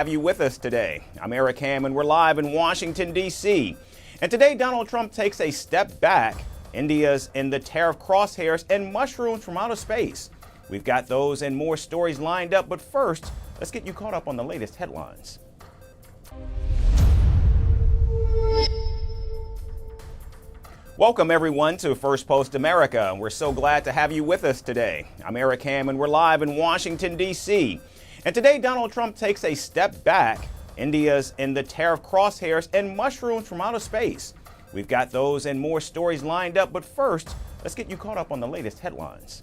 Have you with us today? I'm Eric Ham and we're live in Washington, D.C. And today Donald Trump takes a step back. India's in the tariff crosshairs and mushrooms from outer space. We've got those and more stories lined up, but first, let's get you caught up on the latest headlines. Welcome everyone to Firstpost America. We're so glad to have you with us today. I'm Eric Ham and we're live in Washington, D.C. And today Donald Trump takes a step back. India's in the tariff crosshairs and mushrooms from outer space. We've got those and more stories lined up, but first, let's get you caught up on the latest headlines.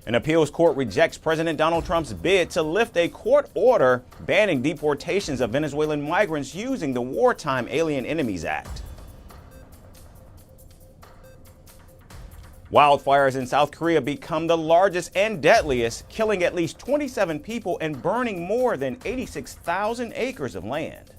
An appeals court rejects President Donald Trump's bid to lift a court order banning deportations of Venezuelan migrants using the Wartime Alien Enemies Act. Wildfires in South Korea become the largest and deadliest, killing at least 27 people and burning more than 86,000 acres of land.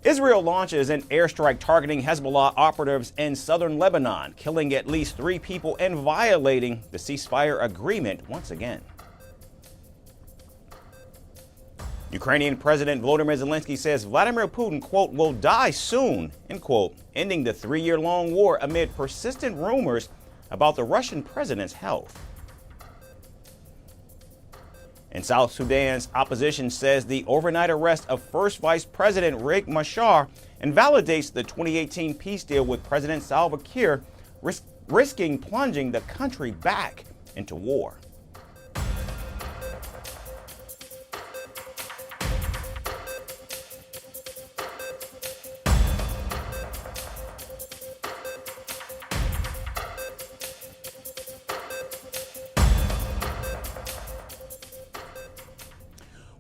Israel launches an airstrike targeting Hezbollah operatives in southern Lebanon, killing at least 3 people and violating the ceasefire agreement once again. Ukrainian President Volodymyr Zelensky says Vladimir Putin, quote, will die soon, end quote, ending the 3-year-long war amid persistent rumors about the Russian president's health. And South Sudan's opposition says the overnight arrest of first Vice President Riek Machar invalidates the 2018 peace deal with President Salva Kiir, risking plunging the country back into war.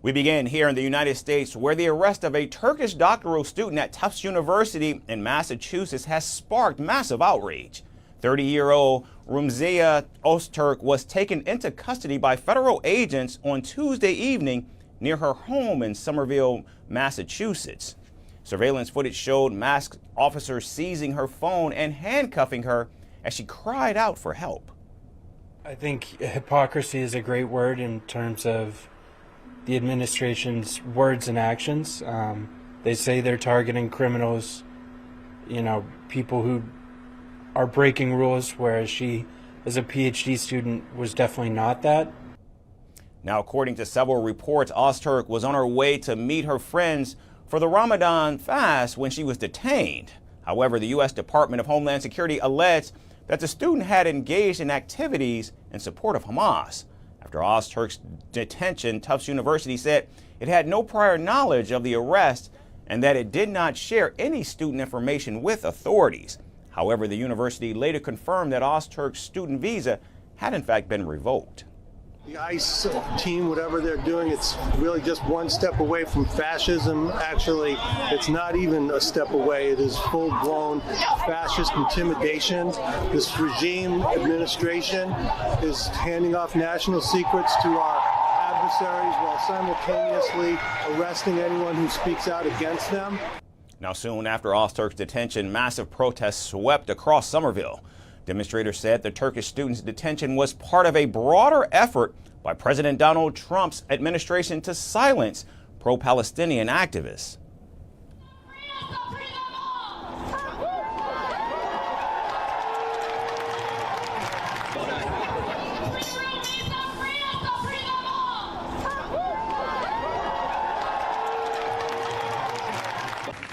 We begin here in the United States, where the arrest of a Turkish doctoral student at Tufts University in Massachusetts has sparked massive outrage. 30-year-old Rumeysa Ozturk was taken into custody by federal agents on Tuesday evening near her home in Somerville, Massachusetts. Surveillance footage showed masked officers seizing her phone and handcuffing her as she cried out for help. I think hypocrisy is a great word in terms of the administration's words and actions. They say they're targeting criminals, people who are breaking rules, whereas she, as a PhD student, was definitely not that. Now, according to several reports, Ozturk was on her way to meet her friends for the Ramadan fast when she was detained. However, the U.S. Department of Homeland Security alleged that the student had engaged in activities in support of Hamas. After Ozturk's detention, Tufts University said it had no prior knowledge of the arrest and that it did not share any student information with authorities. However, the university later confirmed that Ozturk's student visa had in fact been revoked. The ICE team, whatever they're doing, it's really just one step away from fascism. Actually, it's not even a step away. It is full-blown fascist intimidation. This regime administration is handing off national secrets to our adversaries while simultaneously arresting anyone who speaks out against them. Now, soon after Ozturk's detention, massive protests swept across Somerville. Demonstrators said the Turkish student's detention was part of a broader effort by President Donald Trump's administration to silence pro-Palestinian activists.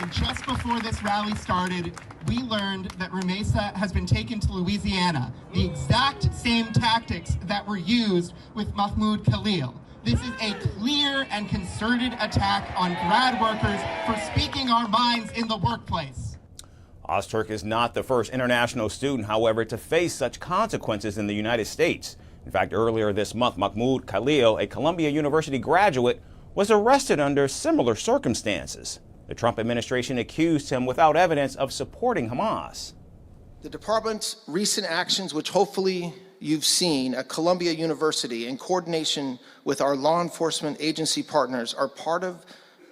And just before this rally started, we learned that Rumeysa has been taken to Louisiana, the exact same tactics that were used with Mahmoud Khalil. This is a clear and concerted attack on grad workers for speaking our minds in the workplace. Ozturk is not the first international student, however, to face such consequences in the United States. In fact, earlier this month, Mahmoud Khalil, a Columbia University graduate, was arrested under similar circumstances. The Trump administration accused him without evidence of supporting Hamas. The department's recent actions, which hopefully you've seen at Columbia University in coordination with our law enforcement agency partners, are part of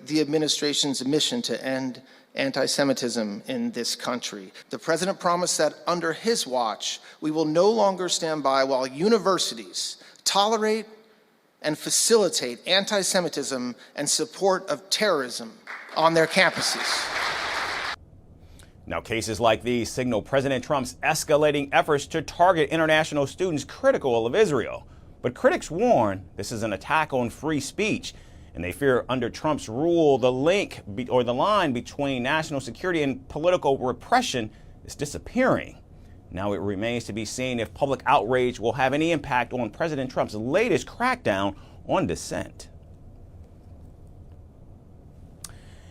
the administration's mission to end anti-Semitism in this country. The president promised that under his watch, we will no longer stand by while universities tolerate and facilitate anti-Semitism and support of terrorism on their campuses. Now, cases like these signal President Trump's escalating efforts to target international students critical of Israel. But critics warn this is an attack on free speech, and they fear under Trump's rule, the line between national security and political repression is disappearing. Now it remains to be seen if public outrage will have any impact on President Trump's latest crackdown on dissent.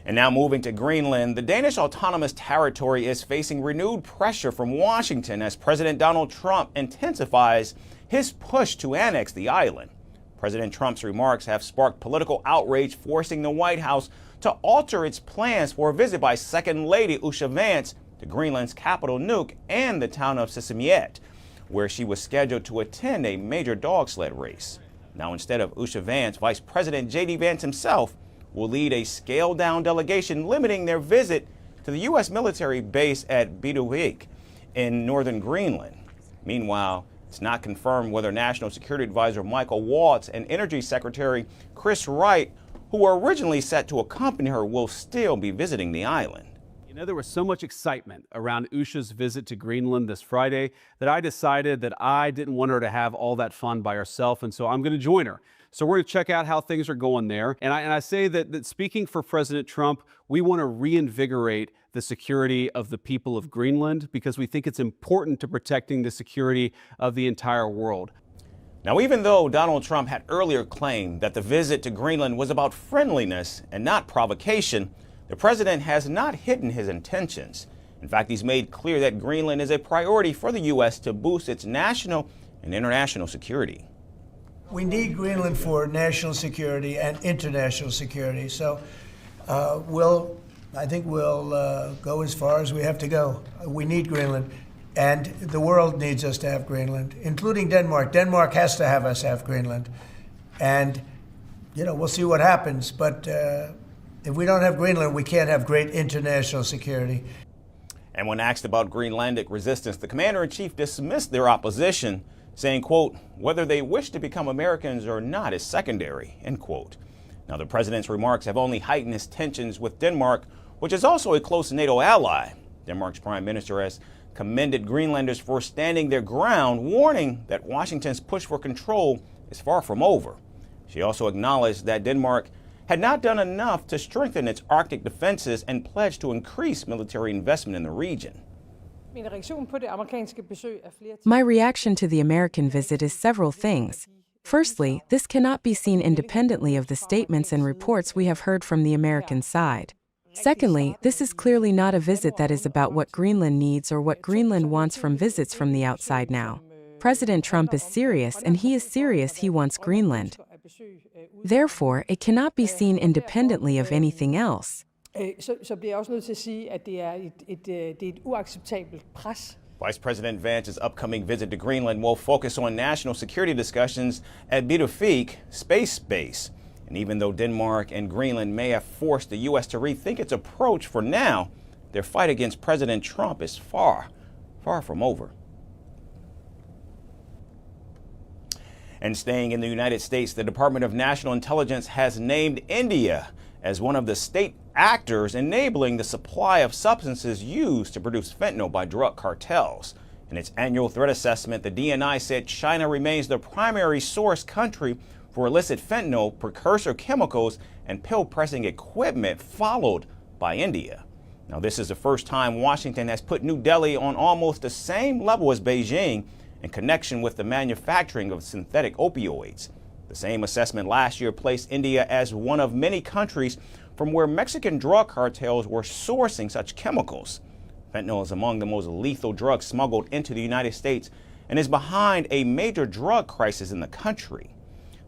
And now moving to Greenland, the Danish autonomous territory is facing renewed pressure from Washington as President Donald Trump intensifies his push to annex the island. President Trump's remarks have sparked political outrage, forcing the White House to alter its plans for a visit by Second Lady Usha Vance to Greenland's capital Nuuk and the town of Sisimiut, where she was scheduled to attend a major dog sled race. Now, instead of Usha Vance, Vice President J.D. Vance himself will lead a scaled-down delegation limiting their visit to the U.S. military base at Biduvik in northern Greenland. Meanwhile, it's not confirmed whether National Security Advisor Michael Waltz and Energy Secretary Chris Wright, who were originally set to accompany her, will still be visiting the island. You know, there was so much excitement around Usha's visit to Greenland this Friday that I decided that I didn't want her to have all that fun by herself, and so I'm going to join her. So we're going to check out how things are going there. And I say that speaking for President Trump, we want to reinvigorate the security of the people of Greenland because we think it's important to protecting the security of the entire world. Now, even though Donald Trump had earlier claimed that the visit to Greenland was about friendliness and not provocation, the president has not hidden his intentions. In fact, he's made clear that Greenland is a priority for the U.S. to boost its national and international security. We need Greenland for national security and international security. So I think we'll go as far as we have to go. We need Greenland, and the world needs us to have Greenland, including Denmark. Denmark has to have us have Greenland. And, you know, we'll see what happens. But if we don't have Greenland, we can't have great international security. And when asked about Greenlandic resistance, the commander-in-chief dismissed their opposition, saying, quote, whether they wish to become Americans or not is secondary, end quote. Now, the president's remarks have only heightened his tensions with Denmark, which is also a close NATO ally. Denmark's prime minister has commended Greenlanders for standing their ground, warning that Washington's push for control is far from over. She also acknowledged that Denmark had not done enough to strengthen its Arctic defenses and pledged to increase military investment in the region. My reaction to the American visit is several things. Firstly, this cannot be seen independently of the statements and reports we have heard from the American side. Secondly, this is clearly not a visit that is about what Greenland needs or what Greenland wants from visits from the outside now. President Trump is serious, and he is serious he wants Greenland. Therefore, it cannot be seen independently of anything else. Så bliver jeg også nødt til at sige, at det er et uacceptabelt pres. Vice President Vance's upcoming visit to Greenland will focus on national security discussions at Biduvik Space Base. And even though Denmark and Greenland may have forced the U.S. to rethink its approach for now, their fight against President Trump is far from over. And staying in the United States, the Department of National Intelligence has named India as one of the state actors enabling the supply of substances used to produce fentanyl by drug cartels. In its annual threat assessment, the DNI said China remains the primary source country for illicit fentanyl, precursor chemicals, and pill pressing equipment, followed by India. Now, this is the first time Washington has put New Delhi on almost the same level as Beijing in connection with the manufacturing of synthetic opioids. The same assessment last year placed India as one of many countries from where Mexican drug cartels were sourcing such chemicals. Fentanyl is among the most lethal drugs smuggled into the United States and is behind a major drug crisis in the country.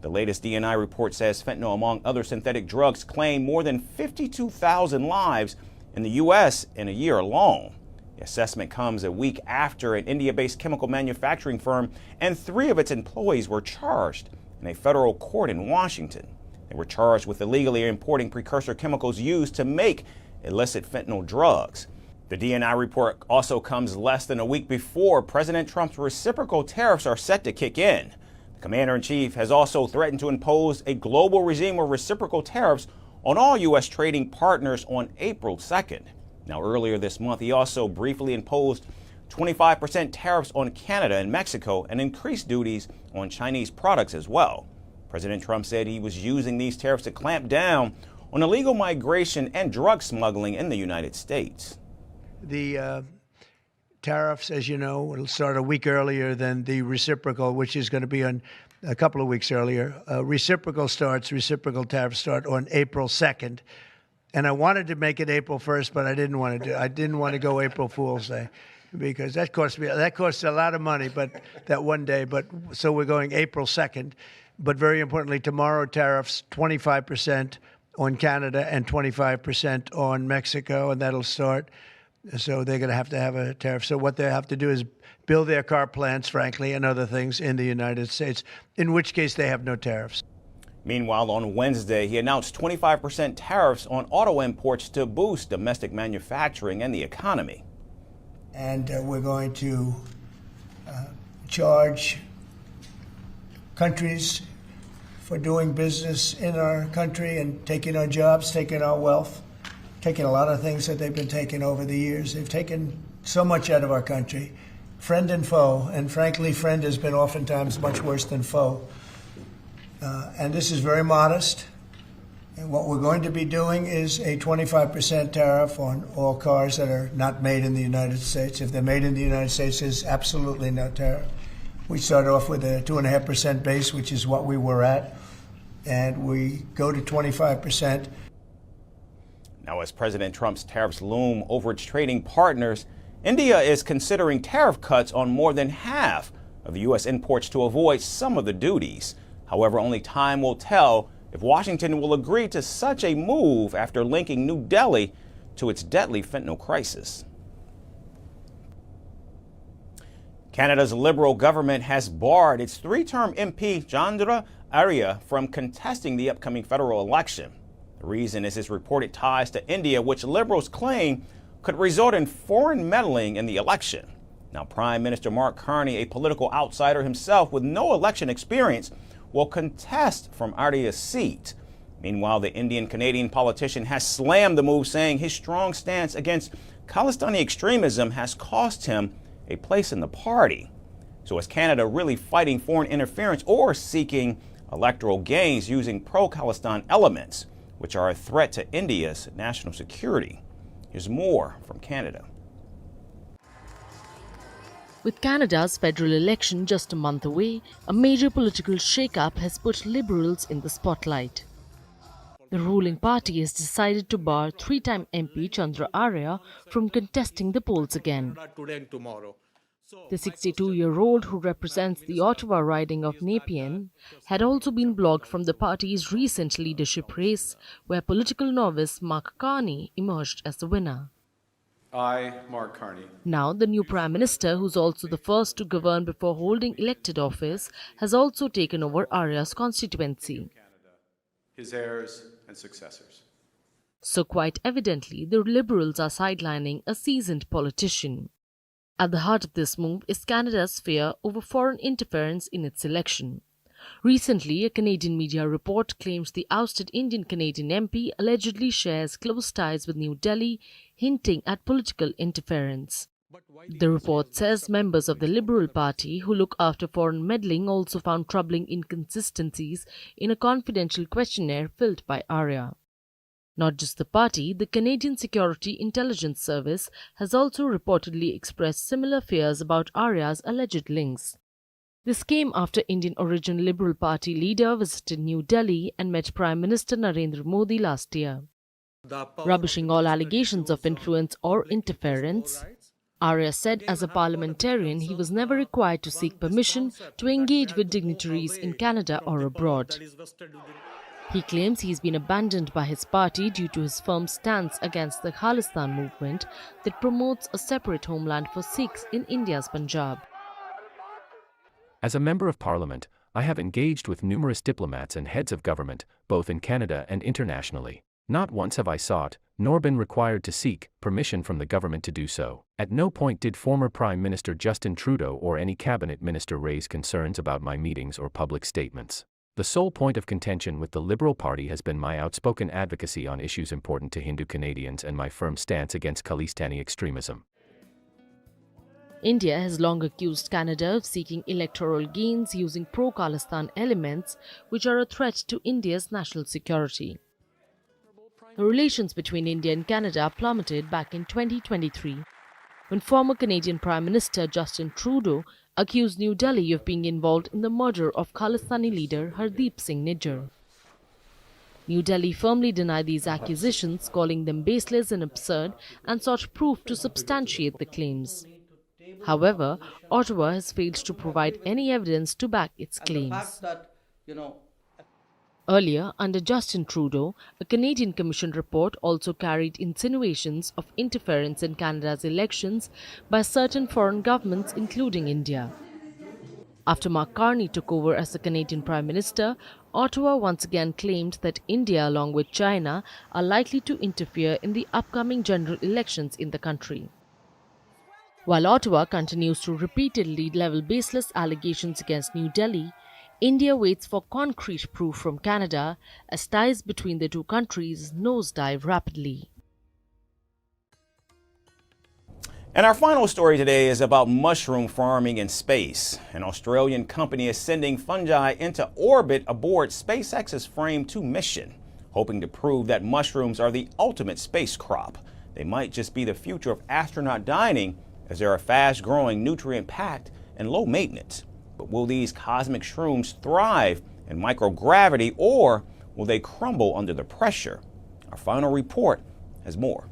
The latest DNI report says fentanyl, among other synthetic drugs, claimed more than 52,000 lives in the U.S. in a year alone. The assessment comes a week after an India-based chemical manufacturing firm and 3 of its employees were charged in a federal court in Washington. They were charged with illegally importing precursor chemicals used to make illicit fentanyl drugs. The DNI report also comes less than a week before President Trump's reciprocal tariffs are set to kick in. The commander-in-chief has also threatened to impose a global regime of reciprocal tariffs on all U.S. trading partners on April 2nd. Now, earlier this month, he also briefly imposed 25% tariffs on Canada and Mexico and increased duties on Chinese products as well. President Trump said he was using these tariffs to clamp down on illegal migration and drug smuggling in the United States. The tariffs, as you know, will start a week earlier than the reciprocal, which is going to be on a couple of weeks earlier. Reciprocal tariffs start on April 2nd. And I wanted to make it April 1st, but I didn't want to go April Fool's Day, because that costs a lot of money, but that one day. But so we're going April 2nd. But very importantly, tomorrow tariffs 25% on Canada and 25% on Mexico, and that'll start. So they're going to have a tariff. So what they have to do is build their car plants, frankly, and other things in the United States, in which case they have no tariffs. Meanwhile, on Wednesday, he announced 25% tariffs on auto imports to boost domestic manufacturing and the economy. And we're going to charge countries for doing business in our country and taking our jobs, taking our wealth, taking a lot of things that they've been taking over the years. They've taken so much out of our country, friend and foe, and frankly, friend has been oftentimes much worse than foe. And this is very modest. And what we're going to be doing is a 25% tariff on all cars that are not made in the United States. If they're made in the United States, there's absolutely no tariff. We start off with a 2.5% base, which is what we were at, and we go to 25%. Now, as President Trump's tariffs loom over its trading partners, India is considering tariff cuts on more than half of the U.S. imports to avoid some of the duties. However, only time will tell if Washington will agree to such a move after linking New Delhi to its deadly fentanyl crisis. Canada's Liberal government has barred its three-term MP Chandra Arya from contesting the upcoming federal election. The reason is his reported ties to India, which Liberals claim could result in foreign meddling in the election. Now, Prime Minister Mark Carney, a political outsider himself with no election experience, will contest from Arya's seat. Meanwhile, the Indian-Canadian politician has slammed the move, saying his strong stance against Khalistani extremism has cost him a place in the party. So is Canada really fighting foreign interference or seeking electoral gains using pro-Khalistan elements, which are a threat to India's national security? Here's more from Canada. With Canada's federal election just a month away, a major political shake-up has put Liberals in the spotlight. The ruling party has decided to bar three-time MP Chandra Arya from contesting the polls again. The 62-year-old, who represents the Ottawa riding of Nepean, had also been blocked from the party's recent leadership race, where political novice Mark Carney emerged as the winner. I, Mark Carney. Now, the new Prime Minister, who's also the first to govern before holding elected office, has also taken over Arya's constituency. His heirs and successors. So quite evidently, the Liberals are sidelining a seasoned politician. At the heart of this move is Canada's fear over foreign interference in its election. Recently, a Canadian media report claims the ousted Indian-Canadian MP allegedly shares close ties with New Delhi, hinting at political interference. The report says members of the Liberal Party who look after foreign meddling also found troubling inconsistencies in a confidential questionnaire filled by Arya. Not just the party, the Canadian Security Intelligence Service has also reportedly expressed similar fears about Arya's alleged links. This came after Indian-origin Liberal Party leader visited New Delhi and met Prime Minister Narendra Modi last year. Rubbishing all allegations of influence or interference, Arya said as a parliamentarian he was never required to seek permission to engage with dignitaries in Canada or abroad. He claims he's been abandoned by his party due to his firm stance against the Khalistan movement that promotes a separate homeland for Sikhs in India's Punjab. As a member of Parliament, I have engaged with numerous diplomats and heads of government, both in Canada and internationally. Not once have I sought, nor been required to seek, permission from the government to do so. At no point did former Prime Minister Justin Trudeau or any cabinet minister raise concerns about my meetings or public statements. The sole point of contention with the Liberal Party has been my outspoken advocacy on issues important to Hindu Canadians and my firm stance against Khalistani extremism. India has long accused Canada of seeking electoral gains using pro-Khalistan elements, which are a threat to India's national security. The relations between India and Canada plummeted back in 2023, when former Canadian Prime Minister Justin Trudeau accused New Delhi of being involved in the murder of Khalistani leader Hardeep Singh Nijjar. New Delhi firmly denied these accusations, calling them baseless and absurd, and sought proof to substantiate the claims. However, Ottawa has failed to provide any evidence to back its claims. Earlier, under Justin Trudeau, a Canadian Commission report also carried insinuations of interference in Canada's elections by certain foreign governments, including India. After Mark Carney took over as the Canadian Prime Minister, Ottawa once again claimed that India, along with China, are likely to interfere in the upcoming general elections in the country. While Ottawa continues to repeatedly level baseless allegations against New Delhi, India waits for concrete proof from Canada as ties between the two countries nosedive rapidly. And our final story today is about mushroom farming in space. An Australian company is sending fungi into orbit aboard SpaceX's Frame 2 mission, hoping to prove that mushrooms are the ultimate space crop. They might just be the future of astronaut dining, as they are fast-growing, nutrient-packed, and low maintenance. But will these cosmic shrooms thrive in microgravity, or will they crumble under the pressure? Our final report has more.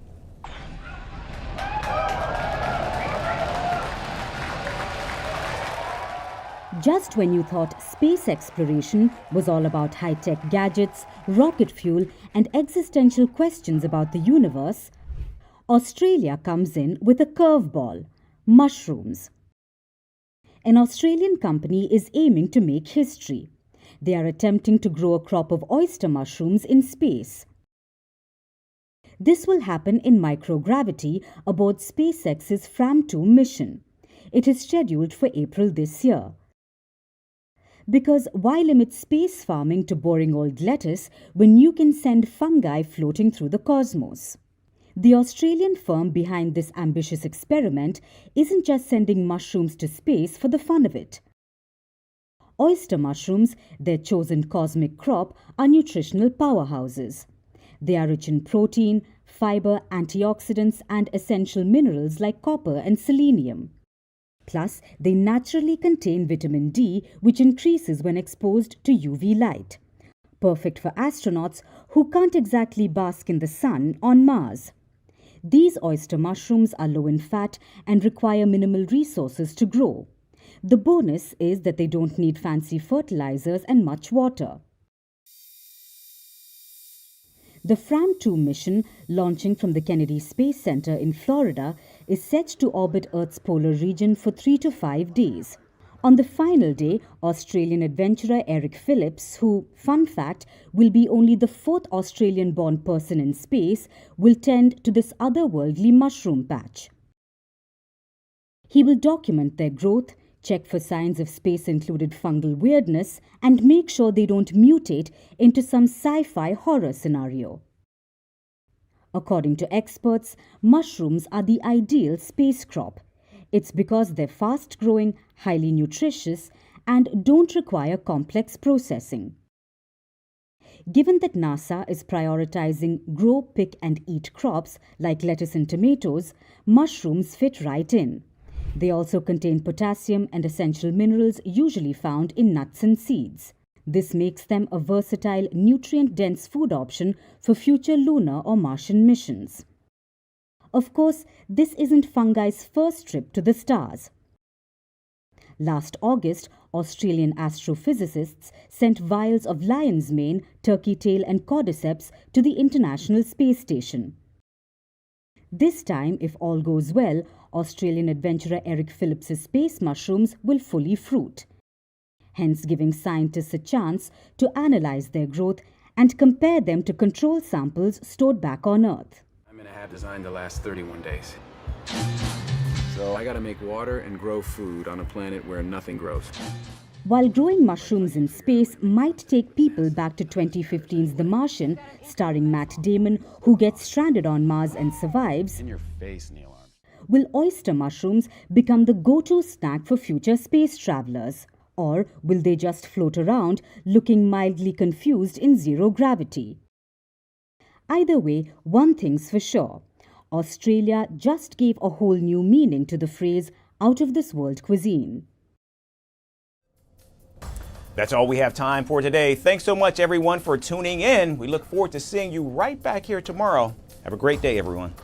Just when you thought space exploration was all about high-tech gadgets, rocket fuel, and existential questions about the universe, Australia comes in with a curveball: mushrooms. An Australian company is aiming to make history. They are attempting to grow a crop of oyster mushrooms in space. This will happen in microgravity aboard SpaceX's Fram 2 mission. It is scheduled for April this year. Because why limit space farming to boring old lettuce when you can send fungi floating through the cosmos? The Australian firm behind this ambitious experiment isn't just sending mushrooms to space for the fun of it. Oyster mushrooms, their chosen cosmic crop, are nutritional powerhouses. They are rich in protein, fiber, antioxidants, and essential minerals like copper and selenium. Plus, they naturally contain vitamin D, which increases when exposed to UV light. Perfect for astronauts who can't exactly bask in the sun on Mars. These oyster mushrooms are low in fat and require minimal resources to grow. The bonus is that they don't need fancy fertilizers and much water. The Fram 2 mission, launching from the Kennedy Space Center in Florida, is set to orbit Earth's polar region for 3 to 5 days. On the final day, Australian adventurer Eric Phillips, who, fun fact, will be only the 4th Australian-born person in space, will tend to this otherworldly mushroom patch. He will document their growth, check for signs of space-included fungal weirdness, and make sure they don't mutate into some sci-fi horror scenario. According to experts, mushrooms are the ideal space crop. It's because they're fast-growing, highly nutritious, and don't require complex processing. Given that NASA is prioritizing grow, pick, and eat crops like lettuce and tomatoes, mushrooms fit right in. They also contain potassium and essential minerals usually found in nuts and seeds. This makes them a versatile, nutrient-dense food option for future lunar or Martian missions. Of course, this isn't fungi's first trip to the stars. Last August, Australian astrophysicists sent vials of lion's mane, turkey tail, and cordyceps to the International Space Station. This time, if all goes well, Australian adventurer Eric Phillips' space mushrooms will fully fruit, hence giving scientists a chance to analyze their growth and compare them to control samples stored back on Earth. I'm in a lab designed to last 31 days. So I gotta make water and grow food on a planet where nothing grows. While growing mushrooms in space might take people back to 2015's The Martian, starring Matt Damon, who gets stranded on Mars and survives, In your face, Neil Armstrong. will oyster mushrooms become the go-to snack for future space travelers? Or will they just float around looking mildly confused in zero gravity? Either way, one thing's for sure. Australia just gave a whole new meaning to the phrase out of this world cuisine. That's all we have time for today. Thanks so much, everyone, for tuning in. We look forward to seeing you right back here tomorrow. Have a great day, everyone.